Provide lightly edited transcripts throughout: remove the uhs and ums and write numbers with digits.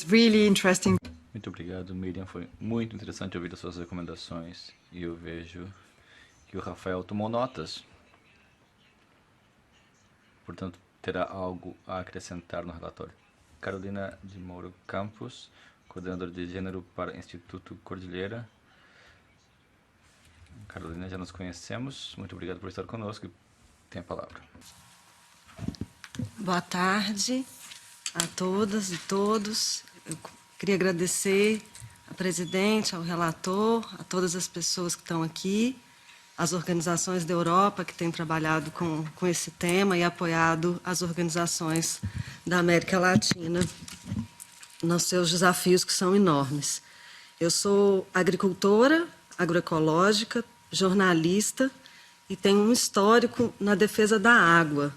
really interesting. Muito obrigado, Miriam. Foi muito interessante ouvir as suas recomendações. E eu vejo que o Rafael tomou notas. Portanto, terá algo a acrescentar no relatório. Carolina de Mouro Campos, coordenadora de gênero para Instituto Cordilheira. Carolina, já nos conhecemos. Muito obrigado por estar conosco. Tem a palavra. Boa tarde a todas e todos. Eu queria agradecer à presidente, ao relator, a todas as pessoas que estão aqui, as organizações da Europa que têm trabalhado com esse tema e apoiado as organizações da América Latina nos seus desafios, que são enormes. Eu sou agricultora, agroecológica, jornalista e tenho um histórico na defesa da água.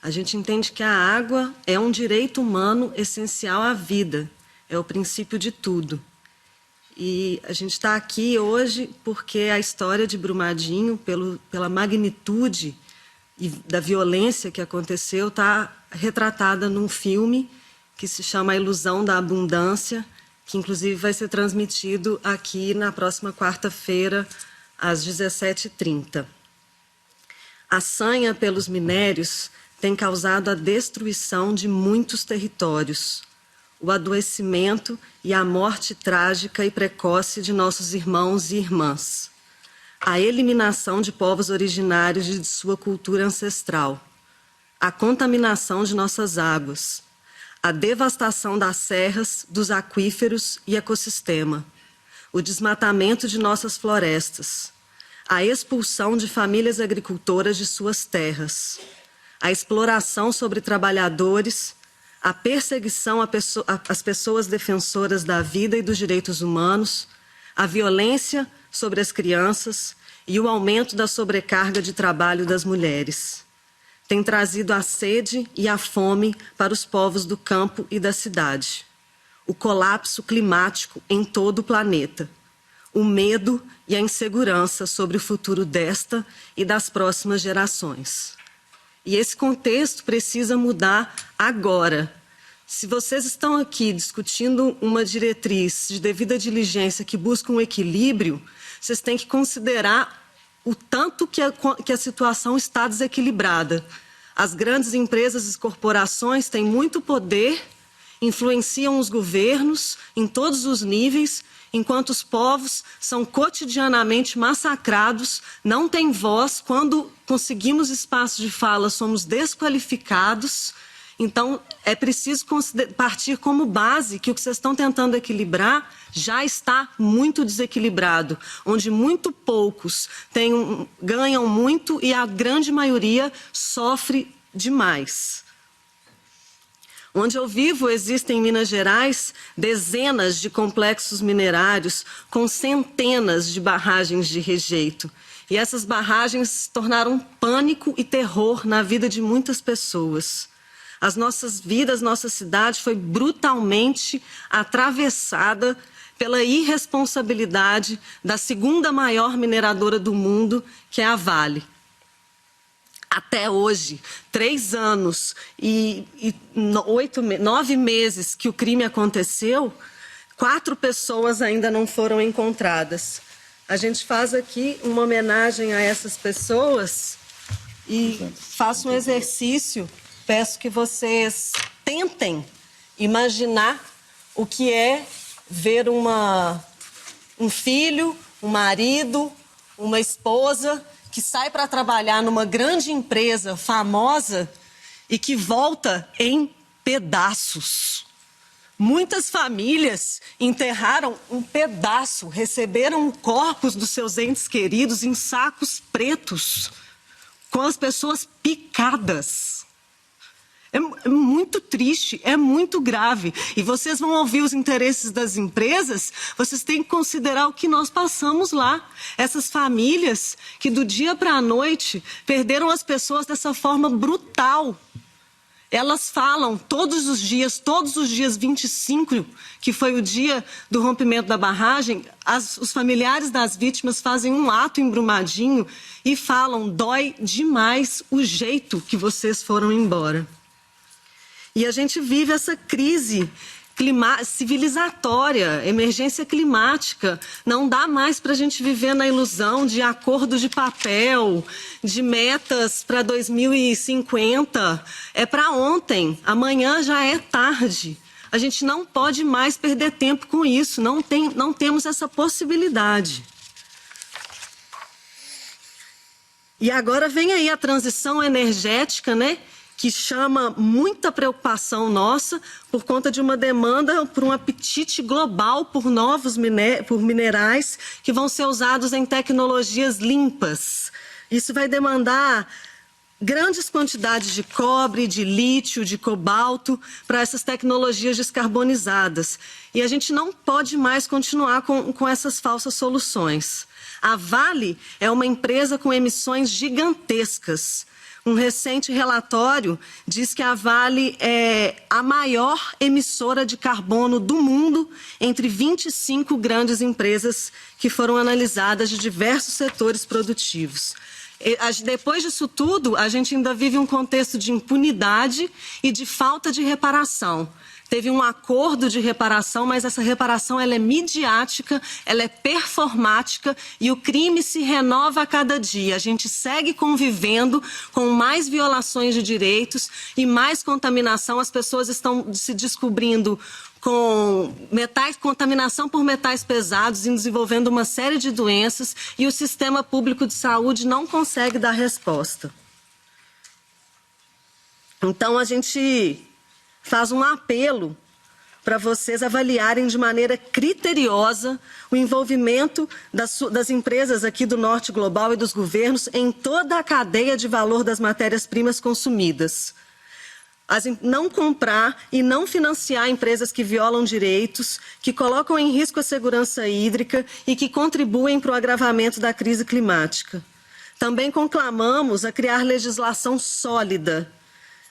A gente entende que a água é um direito humano essencial à vida, é o princípio de tudo. E a gente está aqui hoje porque a história de Brumadinho, pela magnitude e da violência que aconteceu, está retratada num filme que se chama A Ilusão da Abundância, que inclusive vai ser transmitido aqui na próxima quarta-feira, às 17h30. A sanha pelos minérios tem causado a destruição de muitos territórios, o adoecimento e a morte trágica e precoce de nossos irmãos e irmãs, a eliminação de povos originários e de sua cultura ancestral, a contaminação de nossas águas, a devastação das serras, dos aquíferos e ecossistema, o desmatamento de nossas florestas, a expulsão de famílias agricultoras de suas terras, a exploração sobre trabalhadores, a perseguição às pessoas defensoras da vida e dos direitos humanos, a violência sobre as crianças e o aumento da sobrecarga de trabalho das mulheres. Tem trazido a sede e a fome para os povos do campo e da cidade, o colapso climático em todo o planeta, o medo e a insegurança sobre o futuro desta e das próximas gerações. E esse contexto precisa mudar agora. Se vocês estão aqui discutindo uma diretriz de devida diligência que busca um equilíbrio, vocês têm que considerar o tanto que a situação está desequilibrada. As grandes empresas e corporações têm muito poder, influenciam os governos em todos os níveis, enquanto os povos são cotidianamente massacrados, não têm voz. Quando conseguimos espaço de fala, somos desqualificados. Então, é preciso partir como base que o que vocês estão tentando equilibrar já está muito desequilibrado, onde muito poucos ganham muito e a grande maioria sofre demais. Onde eu vivo, existem em Minas Gerais dezenas de complexos minerários com centenas de barragens de rejeito. E essas barragens se tornaram pânico e terror na vida de muitas pessoas. As nossas vidas, nossa cidade foi brutalmente atravessada pela irresponsabilidade da segunda maior mineradora do mundo, que é a Vale. Até hoje, 3 anos e 9 meses que o crime aconteceu, 4 pessoas ainda não foram encontradas. A gente faz aqui uma homenagem a essas pessoas e faço um exercício. Peço que vocês tentem imaginar o que é ver um filho, um marido, uma esposa que sai para trabalhar numa grande empresa famosa e que volta em pedaços. Muitas famílias enterraram um pedaço, receberam corpos dos seus entes queridos em sacos pretos, com as pessoas picadas. É muito triste, é muito grave. E vocês vão ouvir os interesses das empresas, vocês têm que considerar o que nós passamos lá. Essas famílias que do dia para a noite perderam as pessoas dessa forma brutal. Elas falam todos os dias 25, que foi o dia do rompimento da barragem, os familiares das vítimas fazem um ato em Brumadinho e falam: dói demais o jeito que vocês foram embora. E a gente vive essa crise civilizatória, emergência climática. Não dá mais para a gente viver na ilusão de acordo de papel, de metas para 2050. É para ontem, amanhã já é tarde. A gente não pode mais perder tempo com isso, não temos essa possibilidade. E agora vem aí a transição energética, né? Que chama muita preocupação nossa por conta de uma demanda, por um apetite global por novos minerais que vão ser usados em tecnologias limpas. Isso vai demandar grandes quantidades de cobre, de lítio, de cobalto para essas tecnologias descarbonizadas. E a gente não pode mais continuar com essas falsas soluções. A Vale é uma empresa com emissões gigantescas. Um recente relatório diz que a Vale é a maior emissora de carbono do mundo entre 25 grandes empresas que foram analisadas de diversos setores produtivos. Depois disso tudo, a gente ainda vive um contexto de impunidade e de falta de reparação. Teve um acordo de reparação, mas essa reparação ela é midiática, ela é performática e o crime se renova a cada dia. A gente segue convivendo com mais violações de direitos e mais contaminação. As pessoas estão se descobrindo com contaminação por metais pesados e desenvolvendo uma série de doenças e o sistema público de saúde não consegue dar resposta. Então, a gente faz um apelo para vocês avaliarem de maneira criteriosa o envolvimento das empresas aqui do Norte Global e dos governos em toda a cadeia de valor das matérias-primas consumidas. Não comprar e não financiar empresas que violam direitos, que colocam em risco a segurança hídrica e que contribuem para o agravamento da crise climática. Também conclamamos a criar legislação sólida,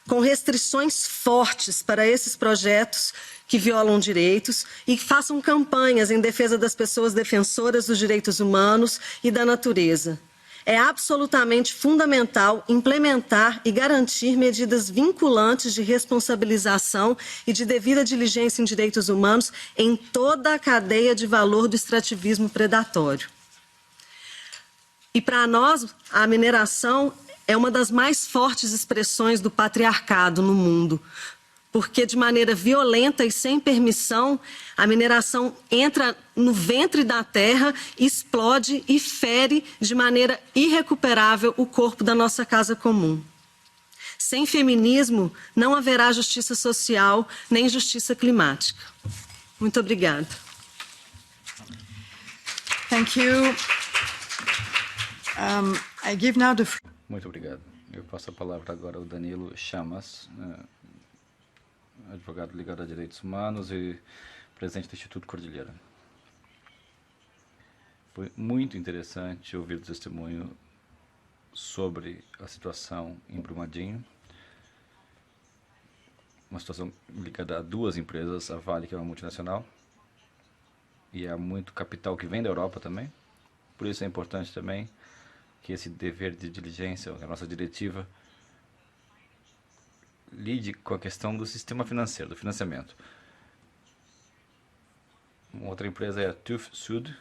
com restrições fortes para esses projetos que violam direitos e que façam campanhas em defesa das pessoas defensoras dos direitos humanos e da natureza. É absolutamente fundamental implementar e garantir medidas vinculantes de responsabilização e de devida diligência em direitos humanos em toda a cadeia de valor do extrativismo predatório. E para nós, a mineração é uma das mais fortes expressões do patriarcado no mundo, porque de maneira violenta e sem permissão, a mineração entra no ventre da terra, explode e fere de maneira irrecuperável o corpo da nossa casa comum. Sem feminismo, não haverá justiça social nem justiça climática. Muito obrigada. Thank you. I give now the... Muito obrigado. Eu passo a palavra agora ao Danilo Chamas, advogado ligado a direitos humanos e presidente do Instituto Cordilheira. Foi muito interessante ouvir o testemunho sobre a situação em Brumadinho, uma situação ligada a duas empresas, a Vale, que é uma multinacional, e há muito capital que vem da Europa também. Por isso é importante também que esse dever de diligência, a nossa diretiva, lide com a questão do sistema financeiro, do financiamento. Uma outra empresa é a TÜV Süd,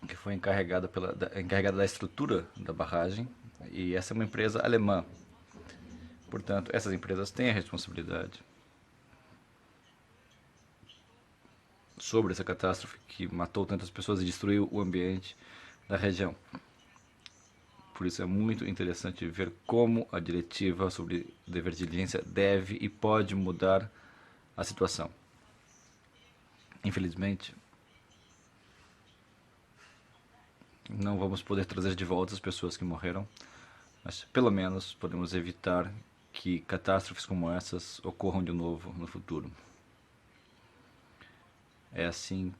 que foi encarregada da estrutura da barragem, e essa é uma empresa alemã. Portanto, essas empresas têm a responsabilidade sobre essa catástrofe que matou tantas pessoas e destruiu o ambiente da região. Por isso é muito interessante ver como a diretiva sobre dever de diligência deve e pode mudar a situação. Infelizmente, não vamos poder trazer de volta as pessoas que morreram, mas pelo menos podemos evitar que catástrofes como essas ocorram de novo no futuro. É assim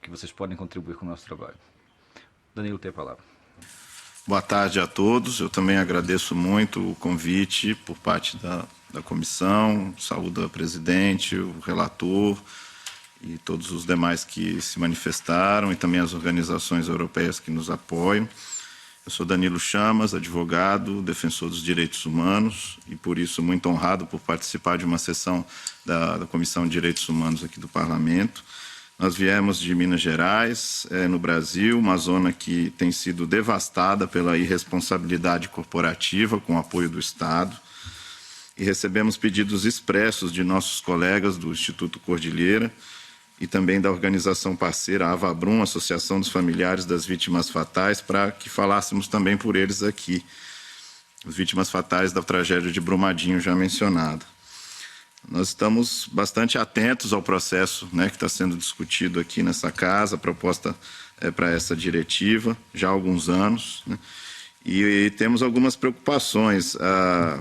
que vocês podem contribuir com o nosso trabalho. Danilo tem a palavra. Boa tarde a todos. Eu também agradeço muito o convite por parte da comissão. Saúdo a presidente, o relator e todos os demais que se manifestaram e também as organizações europeias que nos apoiam. Eu sou Danilo Chamas, advogado, defensor dos direitos humanos e, por isso, muito honrado por participar de uma sessão da Comissão de Direitos Humanos aqui do Parlamento. Nós viemos de Minas Gerais, no Brasil, uma zona que tem sido devastada pela irresponsabilidade corporativa com o apoio do Estado. E recebemos pedidos expressos de nossos colegas do Instituto Cordilheira e também da organização parceira Avabrum, Associação dos Familiares das Vítimas Fatais, para que falássemos também por eles aqui, as vítimas fatais da tragédia de Brumadinho já mencionada. Nós estamos bastante atentos ao processo, né, que está sendo discutido aqui nessa casa, a proposta para essa diretiva, já há alguns anos, né, e temos algumas preocupações.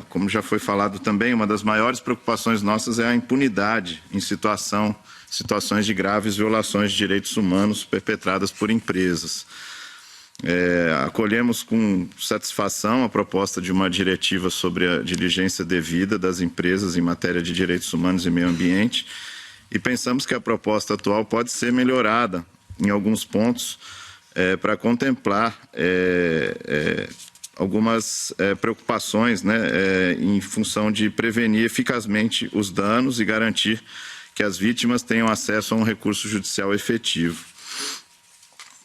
Como já foi falado também, uma das maiores preocupações nossas é a impunidade em situações de graves violações de direitos humanos perpetradas por empresas. Acolhemos com satisfação a proposta de uma diretiva sobre a diligência devida das empresas em matéria de direitos humanos e meio ambiente e pensamos que a proposta atual pode ser melhorada em alguns pontos para contemplar algumas preocupações, né, em função de prevenir eficazmente os danos e garantir que as vítimas tenham acesso a um recurso judicial efetivo.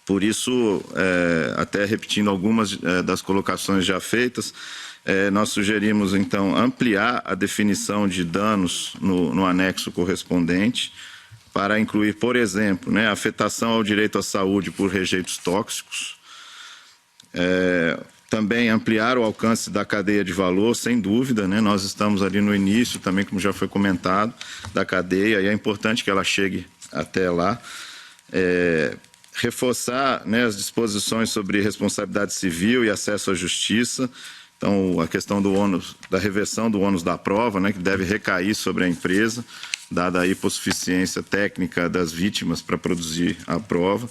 Por isso, até repetindo algumas das colocações já feitas, nós sugerimos, então, ampliar a definição de danos no anexo correspondente para incluir, por exemplo, né, afetação ao direito à saúde por rejeitos tóxicos, também ampliar o alcance da cadeia de valor, sem dúvida, né? Nós estamos ali no início, também como já foi comentado, da cadeia, e é importante que ela chegue até lá. Reforçar, né, as disposições sobre responsabilidade civil e acesso à justiça, então a questão do ônus, da reversão do ônus da prova, né, que deve recair sobre a empresa, dada a hipossuficiência técnica das vítimas para produzir a prova.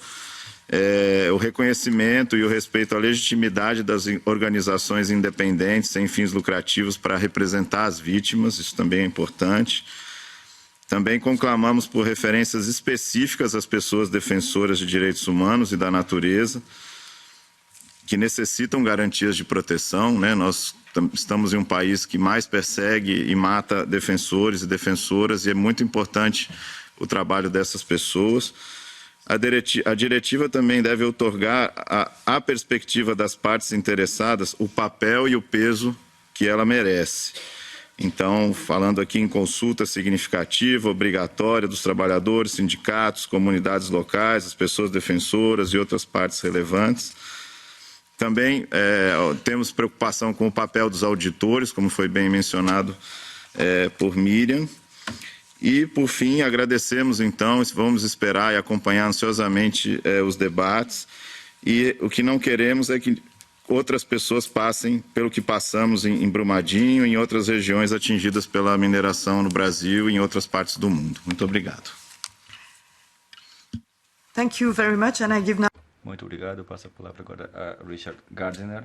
O reconhecimento e o respeito à legitimidade das organizações independentes sem fins lucrativos para representar as vítimas, isso também é importante. Também conclamamos por referências específicas às pessoas defensoras de direitos humanos e da natureza, que necessitam garantias de proteção, né? Nós estamos em um país que mais persegue e mata defensores e defensoras, e é muito importante o trabalho dessas pessoas. A diretiva também deve outorgar à perspectiva das partes interessadas o papel e o peso que ela merece. Então, falando aqui em consulta significativa, obrigatória dos trabalhadores, sindicatos, comunidades locais, as pessoas defensoras e outras partes relevantes. Também temos preocupação com o papel dos auditores, como foi bem mencionado por Miriam. E, por fim, agradecemos, então, vamos esperar e acompanhar ansiosamente os debates. E o que não queremos é que outras pessoas passem pelo que passamos em Brumadinho e em outras regiões atingidas pela mineração no Brasil e em outras partes do mundo. Muito obrigado. Thank you very much, and I give now. Muito obrigado. Eu passo a palavra agora a Richard Gardiner.